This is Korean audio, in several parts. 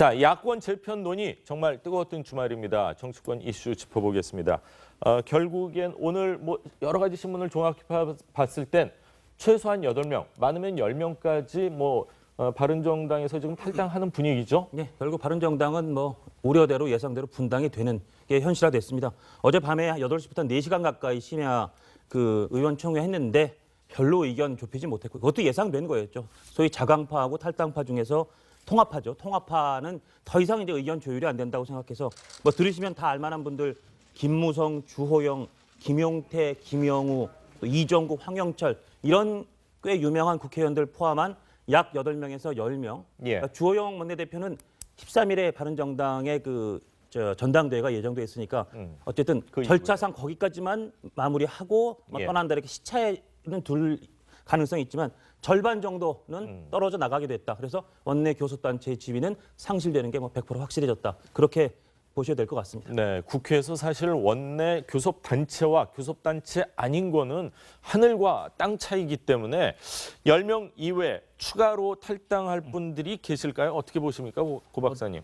자, 야권 재편 논의 정말 뜨거웠던 주말입니다. 정치권 이슈 짚어보겠습니다. 결국엔 오늘 여러 가지 신문을 종합해 봤을 땐 최소한 8명, 많으면 10명까지 바른정당에서 지금 탈당하는 분위기죠? 네, 결국 바른정당은 우려대로 예상대로 분당이 되는 게 현실화됐습니다. 어젯밤에 8시부터 4시간 가까이 심야 의원총회 했는데 별로 의견 좁히지 못했고 그것도 예상된 거였죠. 소위 자강파하고 탈당파 중에서 통합파죠. 통합파는 더 이상 이제 의견 조율이 안 된다고 생각해서 들으시면 다 알만한 분들 김무성, 주호영, 김용태, 김영우, 또 이정국, 황영철 이런 꽤 유명한 국회의원들 포함한 약 8명에서 10명. 예. 그러니까 주호영 원내대표는 13일에 바른정당의 전당대회가 예정돼 있으니까 어쨌든 절차상 거기까지만 마무리하고 예. 떠난다 이렇게 시차에는 둘 가능성이 있지만 절반 정도는 떨어져 나가게 됐다. 그래서 원내 교섭단체의 지위는 상실되는 게 100% 확실해졌다. 그렇게 보셔야 될 것 같습니다. 네, 국회에서 사실 원내 교섭단체와 교섭단체 아닌 거는 하늘과 땅 차이기 때문에 10명 이외 추가로 탈당할 분들이 계실까요? 어떻게 보십니까, 고 박사님?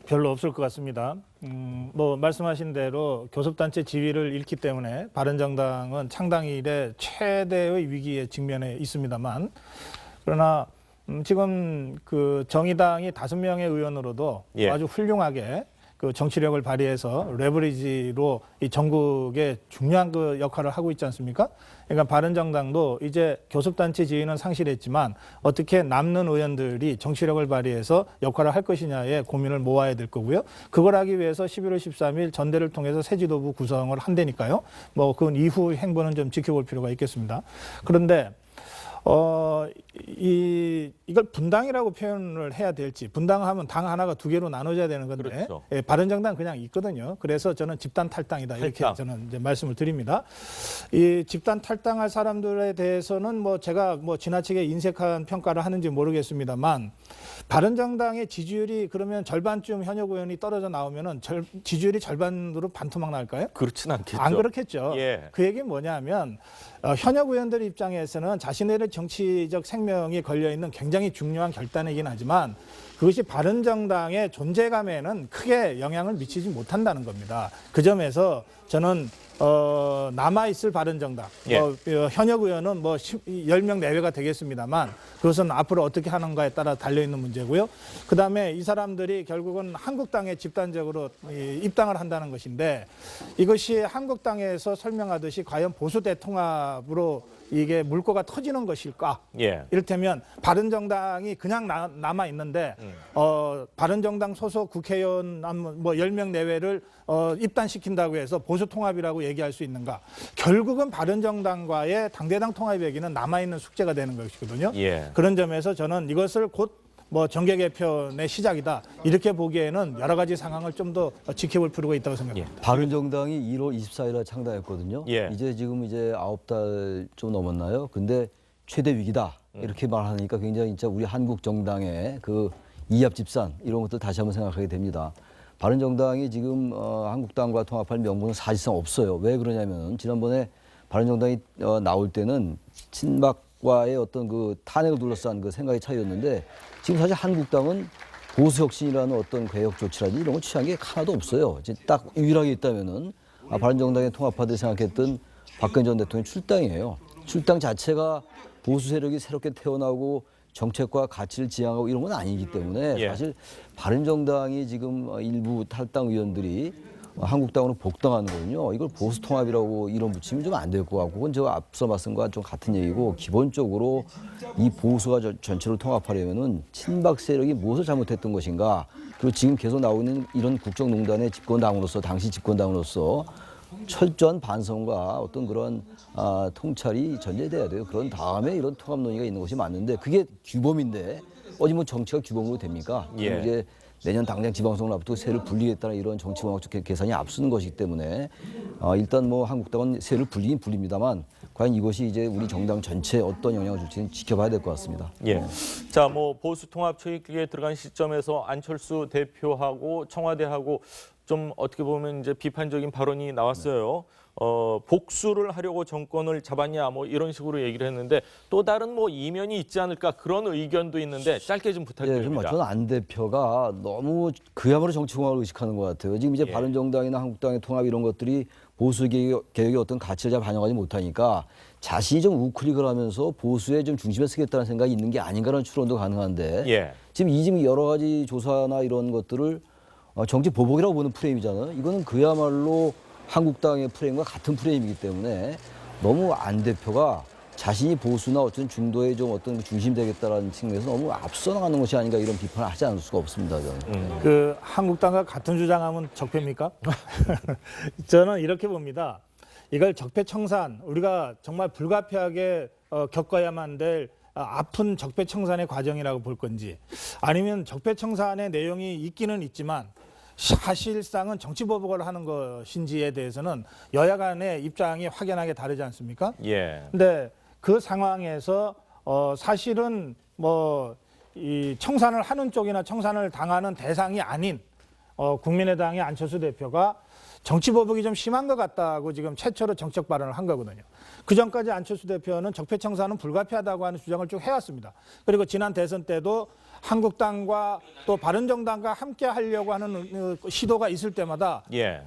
별로 없을 것 같습니다. 말씀하신 대로 교섭단체 지위를 잃기 때문에 바른정당은 창당 이래 최대의 위기에 직면해 있습니다만, 그러나 지금 정의당이 5명의 의원으로도 예. 아주 훌륭하게 정치력을 발휘해서 레버리지로 이 전국에 중요한 역할을 하고 있지 않습니까? 그러니까 바른정당도 이제 교섭단체 지위는 상실했지만 어떻게 남는 의원들이 정치력을 발휘해서 역할을 할 것이냐에 고민을 모아야 될 거고요. 그걸 하기 위해서 11월 13일 전대를 통해서 새 지도부 구성을 한다니까요. 그건 이후 행보는 좀 지켜볼 필요가 있겠습니다. 그런데 이걸 분당이라고 표현을 해야 될지, 분당하면 당 하나가 2개로 나눠져야 되는 건데, 그렇죠. 예, 바른정당 그냥 있거든요. 그래서 저는 집단 탈당이다 이렇게 저는 이제 말씀을 드립니다. 이 집단 탈당할 사람들에 대해서는 제가 지나치게 인색한 평가를 하는지 모르겠습니다만, 바른정당의 지지율이 그러면 절반쯤 현역 의원이 떨어져 나오면은 지지율이 절반으로 반토막 날까요? 그렇진 않겠죠. 안 그렇겠죠. 예. 그 얘기는 뭐냐면 현역 의원들 입장에서는 자신의 정치적 생명이 걸려있는 굉장히 중요한 결단이긴 하지만 그것이 바른정당의 존재감에는 크게 영향을 미치지 못한다는 겁니다. 그 점에서 저는 남아있을 바른정당, 예. 현역 의원은 10명 내외가 되겠습니다만 그것은 앞으로 어떻게 하는가에 따라 달려있는 문제고요. 그다음에 이 사람들이 결국은 한국당에 집단적으로 입당을 한다는 것인데 이것이 한국당에서 설명하듯이 과연 보수 대통합으로 이게 물꼬가 터지는 것일까? 예. 이를테면 바른정당이 그냥 남아 있는데 바른정당 소속 국회의원 10명 내외를 입단시킨다고 해서 보수 통합이라고 얘기할 수 있는가? 결국은 바른정당과의 당대당 통합 얘기는 남아 있는 숙제가 되는 것이거든요. 예. 그런 점에서 저는 이것을 곧 정계 개편의 시작이다. 이렇게 보기에는 여러 가지 상황을 좀 더 지켜볼 필요가 있다고 생각합니다. 예. 바른정당이 1월 24일에 창당했거든요. 예. 지금 9달 좀 넘었나요? 근데 최대 위기다. 이렇게 말하니까 굉장히 진짜 우리 한국 정당의 이합집산 이런 것들 다시 한번 생각하게 됩니다. 바른정당이 지금 한국당과 통합할 명분은 사실상 없어요. 왜 그러냐면 지난번에 바른정당이 나올 때는 친박과의 어떤 탄핵을 둘러싼 생각의 차이였는데 지금 사실 한국당은 보수혁신이라는 어떤 개혁 조치라든지 이런 걸 취한 게 하나도 없어요. 이제 딱 유일하게 있다면은 바른정당의 통합파들이 생각했던 박근혜 전 대통령의 출당이에요. 출당 자체가 보수 세력이 새롭게 태어나고 정책과 가치를 지향하고 이런 건 아니기 때문에 예. 사실 바른정당이 지금 일부 탈당 의원들이 한국당으로 복당하는 거군요. 이걸 보수 통합이라고 이름 붙이면 좀 안 될 것 같고 그건 제가 앞서 말씀과 좀 같은 얘기고 기본적으로 이 보수가 전체로 통합하려면은 친박 세력이 무엇을 잘못했던 것인가 그리고 지금 계속 나오고 있는 이런 국정농단의 집권당으로서 당시 집권당으로서 철저한 반성과 어떤 그런 통찰이 전제돼야 돼요. 그런 다음에 이런 통합 논의가 있는 것이 맞는데 그게 규범인데 어디 정치가 규범으로 됩니까? 예. 이제 내년 당장 지방선거를 앞두고 세를 분리겠다는 이런 정치공학적 계산이 앞서는 것이기 때문에 일단 한국당은 세를 분리긴 분립니다만 과연 이것이 이제 우리 정당 전체에 어떤 영향을 줄지는 지켜봐야 될 것 같습니다. 예. 자, 보수 통합 초입기에 들어간 시점에서 안철수 대표하고 청와대하고 좀 어떻게 보면 이제 비판적인 발언이 나왔어요. 복수를 하려고 정권을 잡았냐 뭐 이런 식으로 얘기를 했는데 또 다른 뭐 이면이 있지 않을까 그런 의견도 있는데 짧게 좀 예, 부탁드립니다. 저는 안 대표가 너무 그야말로 정치공학을 의식하는 것 같아요. 지금 이제 예. 바른정당이나 한국당의 통합 이런 것들이 보수 개혁의 어떤 가치를 잘 반영하지 못하니까 자신이 좀 우클릭을 하면서 보수의 좀 중심에 서겠다는 생각이 있는 게 아닌가라는 추론도 가능한데 예. 지금 여러 가지 조사나 이런 것들을 정치 보복이라고 보는 프레임이잖아요. 이거는 그야말로 한국당의 프레임과 같은 프레임이기 때문에 너무 안 대표가 자신이 보수나 어떤 중도의 좀 어떤 중심 되겠다라는 측면에서 너무 앞서 나가는 것이 아닌가 이런 비판을 하지 않을 수가 없습니다. 저는. 그 한국당과 같은 주장하면 적폐입니까? 저는 이렇게 봅니다. 이걸 적폐청산, 우리가 정말 불가피하게 겪어야만 될 아픈 적폐청산의 과정이라고 볼 건지, 아니면 적폐청산의 내용이 있기는 있지만 사실상은 정치보복을 하는 것인지에 대해서는 여야 간의 입장이 확연하게 다르지 않습니까? 예. 근데 그 상황에서 사실은 뭐 이 청산을 하는 쪽이나 청산을 당하는 대상이 아닌 국민의당의 안철수 대표가 정치보복이 좀 심한 것 같다고 지금 최초로 정책 발언을 한 거거든요. 그 전까지 안철수 대표는 적폐청산은 불가피하다고 하는 주장을 쭉 해왔습니다. 그리고 지난 대선 때도 한국당과 또 바른정당과 함께 하려고 하는 시도가 있을 때마다 예.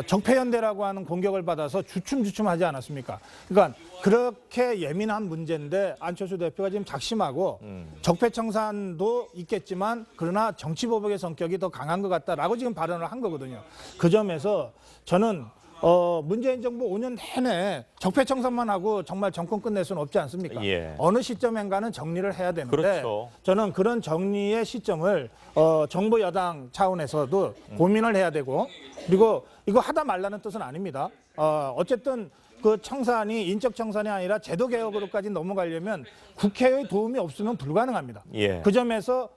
적폐연대라고 하는 공격을 받아서 주춤주춤하지 않았습니까? 그러니까 그렇게 예민한 문제인데 안철수 대표가 지금 작심하고 적폐청산도 있겠지만 그러나 정치보복의 성격이 더 강한 것 같다라고 지금 발언을 한 거거든요. 그 점에서 저는 문재인 정부 5년 내내 적폐청산만 하고 정말 정권 끝낼 수는 없지 않습니까? 예. 어느 시점인가는 정리를 해야 되는데 그렇죠. 저는 그런 정리의 시점을 정부 여당 차원에서도 고민을 해야 되고, 그리고 이거 하다 말라는 뜻은 아닙니다. 어쨌든 그 청산이 인적 청산이 아니라 제도 개혁으로까지 넘어가려면 국회의 도움이 없으면 불가능합니다. 예. 그 점에서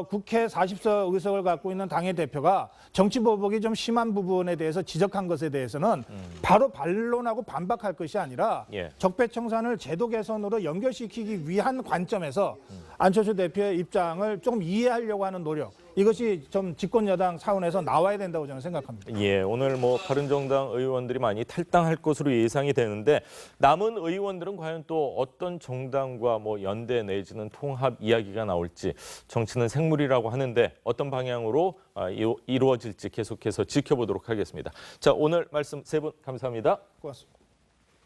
국회 40석 의석을 갖고 있는 당의 대표가 정치 보복이 좀 심한 부분에 대해서 지적한 것에 대해서는 바로 반론하고 반박할 것이 아니라 예. 적폐청산을 제도 개선으로 연결시키기 위한 관점에서 안철수 대표의 입장을 좀 이해하려고 하는 노력, 이것이 좀 집권 여당 차원에서 나와야 된다고 저는 생각합니다. 예, 오늘 뭐 바른정당 의원들이 많이 탈당할 것으로 예상이 되는데 남은 의원들은 과연 또 어떤 정당과 뭐 연대 내지는 통합 이야기가 나올지, 정치는 생물이라고 하는데 어떤 방향으로 이루어질지 계속해서 지켜보도록 하겠습니다. 자, 오늘 말씀 세 분 감사합니다. 고맙습니다.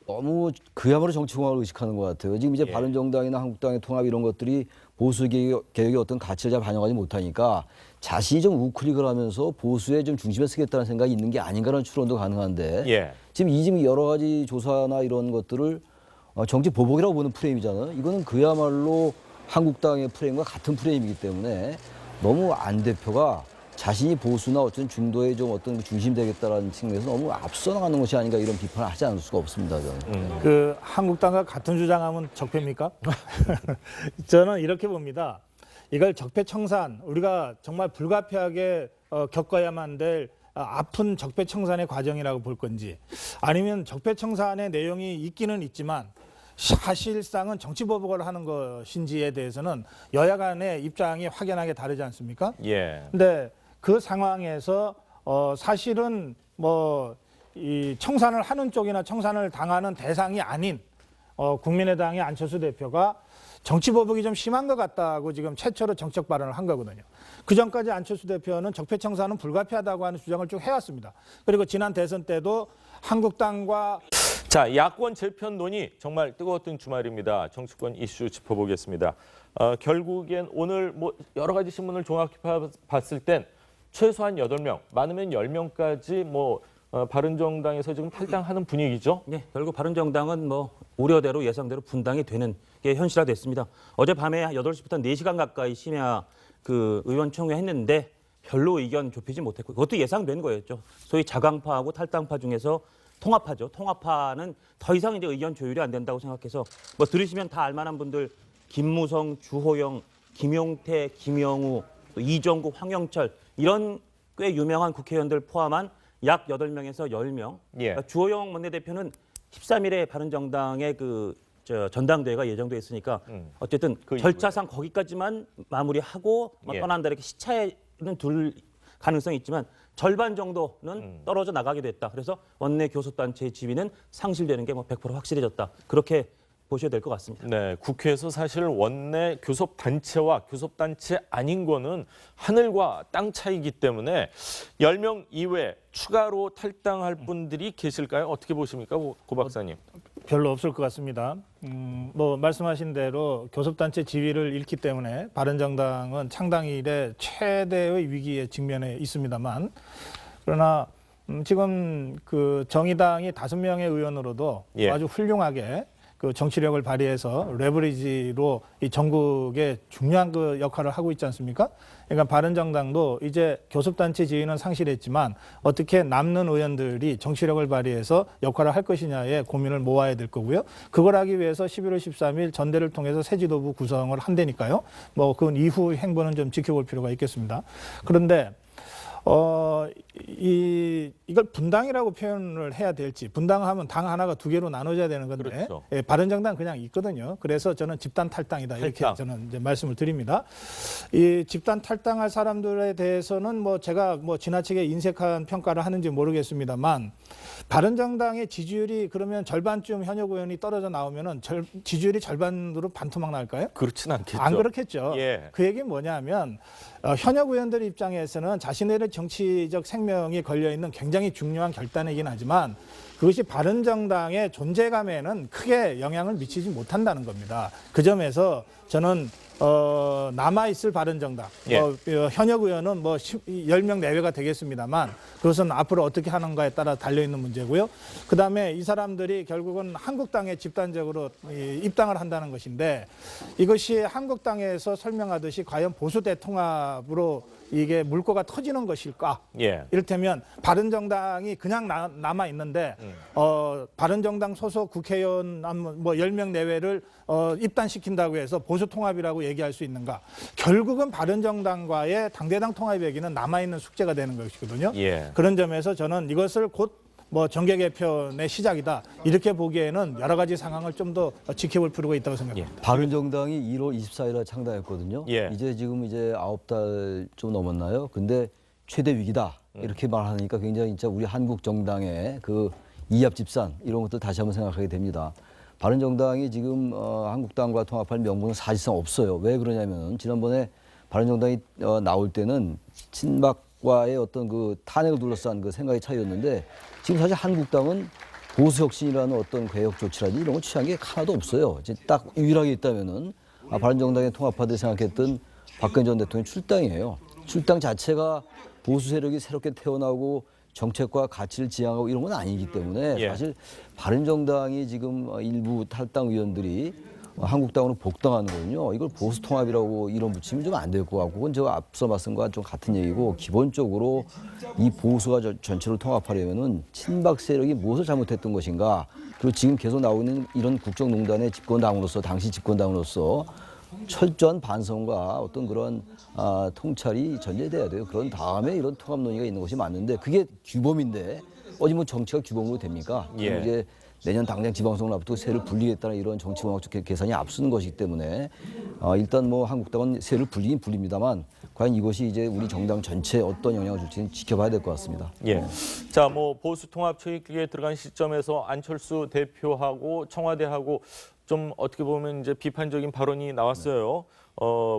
너무 그야말로 정치공학을 의식하는 것 같아요. 지금 이제 예. 바른정당이나 한국당의 통합 이런 것들이 보수 개혁의 어떤 가치를 잘 반영하지 못하니까 자신이 좀 우클릭을 하면서 보수의 좀 중심에 서겠다는 생각이 있는 게 아닌가라는 추론도 가능한데 예. 지금 여러 가지 조사나 이런 것들을 정치 보복이라고 보는 프레임이잖아요. 이거는 그야말로 한국당의 프레임과 같은 프레임이기 때문에 너무 안 대표가 자신이 보수나 어떤 중도의 좀 어떤 중심 되겠다라는 측면에서 너무 앞서 나가는 것이 아닌가 이런 비판을 하지 않을 수가 없습니다. 저는. 그 한국당과 같은 주장하면 적폐입니까? 저는 이렇게 봅니다. 이걸 적폐청산, 우리가 정말 불가피하게 겪어야만 될 아픈 적폐청산의 과정이라고 볼 건지, 아니면 적폐청산의 내용이 있기는 있지만 사실상은 정치보복을 하는 것인지에 대해서는 여야 간의 입장이 확연하게 다르지 않습니까? 예. 근데 그 상황에서 사실은 뭐 이 청산을 하는 쪽이나 청산을 당하는 대상이 아닌 국민의당의 안철수 대표가 정치보복이 좀 심한 것 같다고 지금 최초로 정책 발언을 한 거거든요. 그 전까지 안철수 대표는 적폐청산은 불가피하다고 하는 주장을 쭉 해왔습니다. 그리고 지난 대선 때도 한국당과 자, 야권 재편 논의 정말 뜨거웠던 주말입니다. 정치권 이슈 짚어보겠습니다. 결국엔 오늘 뭐 여러 가지 신문을 종합해 봤을 땐 최소한 8명, 많으면 10명까지 뭐 바른정당에서 지금 탈당하는 분위기죠. 네, 결국 바른정당은 뭐 우려대로 예상대로 분당이 되는 게 현실화됐습니다. 어젯밤에 8시부터 4시간 가까이 심야 그 의원총회 했는데 별로 의견 좁히지 못했고, 그것도 예상된 거였죠. 소위 자강파하고 탈당파 중에서 통합파죠. 통합파는 더 이상 이제 의견 조율이 안 된다고 생각해서 뭐 들으시면 다 알만한 분들 김무성, 주호영, 김용태, 김영우, 또 이정구, 황영철 이런 꽤 유명한 국회의원들 포함한 약 8명에서 10명. 예. 그러니까 주호영 원내대표는 13일에 바른정당의 전당대회가 예정돼 있으니까 어쨌든 그 절차상 거기까지만 마무리하고 예. 떠난다 이렇게 시차에는 둘 가능성이 있지만 절반 정도는 떨어져 나가게 됐다. 그래서 원내 교섭단체의 지위는 상실되는 게 뭐 100% 확실해졌다. 그렇게 보셔야 될 것 같습니다. 네, 국회에서 사실 원내 교섭단체와 교섭단체 아닌 거는 하늘과 땅 차이기 때문에 10명 이외 추가로 탈당할 분들이 계실까요? 어떻게 보십니까, 고 박사님? 별로 없을 것 같습니다. 뭐 말씀하신 대로 교섭단체 지위를 잃기 때문에 바른정당은 창당 이래 최대의 위기에 직면해 있습니다만, 그러나 지금 그 정의당이 5명의 의원으로도 예. 아주 훌륭하게 그 정치력을 발휘해서 레버리지로 이 전국에 중요한 그 역할을 하고 있지 않습니까? 그러니까 바른정당도 이제 교섭단체 지위는 상실했지만 어떻게 남는 의원들이 정치력을 발휘해서 역할을 할 것이냐에 고민을 모아야 될 거고요. 그걸 하기 위해서 11월 13일 전대를 통해서 새 지도부 구성을 한다니까요. 뭐 그 이후 행보는 좀 지켜볼 필요가 있겠습니다. 그런데 이걸 분당이라고 표현을 해야 될지, 분당하면 당 하나가 2개로 나눠져야 되는 건데, 그렇죠. 예, 바른정당 그냥 있거든요. 그래서 저는 집단 탈당이다 이렇게 탈당. 저는 이제 말씀을 드립니다. 이 집단 탈당할 사람들에 대해서는 뭐 제가 뭐 지나치게 인색한 평가를 하는지 모르겠습니다만, 바른정당의 지지율이 그러면 절반쯤 현역 의원이 떨어져 나오면은 지지율이 절반으로 반토막 날까요? 그렇진 않겠죠. 안 그렇겠죠. 예. 그 얘기는 뭐냐면 현역 의원들 입장에서는 자신의 정치적 생명이 걸려있는 굉장히 중요한 결단이긴 하지만 그것이 바른정당의 존재감에는 크게 영향을 미치지 못한다는 겁니다. 그 점에서 저는 남아있을 바른정당, 예. 현역 의원은 뭐 10명 내외가 되겠습니다만 그것은 앞으로 어떻게 하는가에 따라 달려있는 문제고요. 그다음에 이 사람들이 결국은 한국당에 집단적으로 입당을 한다는 것인데 이것이 한국당에서 설명하듯이 과연 보수 대통합으로 이게 물꼬가 터지는 것일까? 예. 이를테면 바른정당이 그냥 남아 있는데 바른정당 소속 국회의원 뭐 10명 내외를 입단시킨다고 해서 보수 통합이라고 얘기할 수 있는가? 결국은 바른정당과의 당대당 통합 얘기는 남아 있는 숙제가 되는 것이거든요. 예. 그런 점에서 저는 이것을 곧 뭐 정계 개편의 시작이다 이렇게 보기에는 여러 가지 상황을 좀 더 지켜볼 필요가 있다고 생각합니다. 바른정당이 1월 24일에 창당했거든요. 예. 이제 지금 이제 9달 좀 넘었나요? 근데 최대 위기다 이렇게 말하니까 굉장히 진짜 우리 한국 정당의 그 이합 집산 이런 것들 다시 한번 생각하게 됩니다. 바른정당이 지금 한국당과 통합할 명분은 사실상 없어요. 왜 그러냐면 지난번에 바른정당이 나올 때는 친박과의 어떤 그 탄핵을 둘러싼 그 생각의 차이였는데 지금 사실 한국당은 보수혁신이라는 어떤 개혁 조치라든지 이런 걸 취한 게 하나도 없어요. 이제 딱 유일하게 있다면은 바른정당에 통합하듯 생각했던 박근혜 전 대통령의 출당이에요. 출당 자체가 보수 세력이 새롭게 태어나고 정책과 가치를 지향하고 이런 건 아니기 때문에 예. 사실 바른정당이 지금 일부 탈당 의원들이 한국당으로 복당하는 거는요. 이걸 보수 통합이라고 이름 붙이면 좀 안 될 것 같고 그건 제가 앞서 말씀과 좀 같은 얘기고 기본적으로 이 보수가 전체를 통합하려면은 친박 세력이 무엇을 잘못했던 것인가 그리고 지금 계속 나오고 있는 이런 국정농단의 집권당으로서 당시 집권당으로서 철저한 반성과 어떤 그런 통찰이 전제돼야 돼요. 그런 다음에 이런 통합 논의가 있는 것이 맞는데 그게 규범인데 어디 뭐 정치가 규범으로 됩니까? 예. 이제 내년 당장 지방선거 앞두고 세를 분리했다는 이런 정치공학적 계산이 앞서는 것이기 때문에 일단 뭐 한국당은 세를 분리긴 분립니다만 과연 이것이 이제 우리 정당 전체에 어떤 영향을 줄지는 지켜봐야 될 것 같습니다. 예. 자, 뭐 보수 통합 초입기에 들어간 시점에서 안철수 대표하고 청와대하고 좀 어떻게 보면 이제 비판적인 발언이 나왔어요.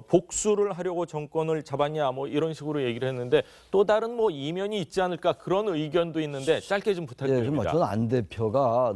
복수를 하려고 정권을 잡았냐 뭐 이런 식으로 얘기를 했는데 또 다른 뭐 이면이 있지 않을까 그런 의견도 있는데 짧게 좀 부탁드립니다. 저는 안 대표가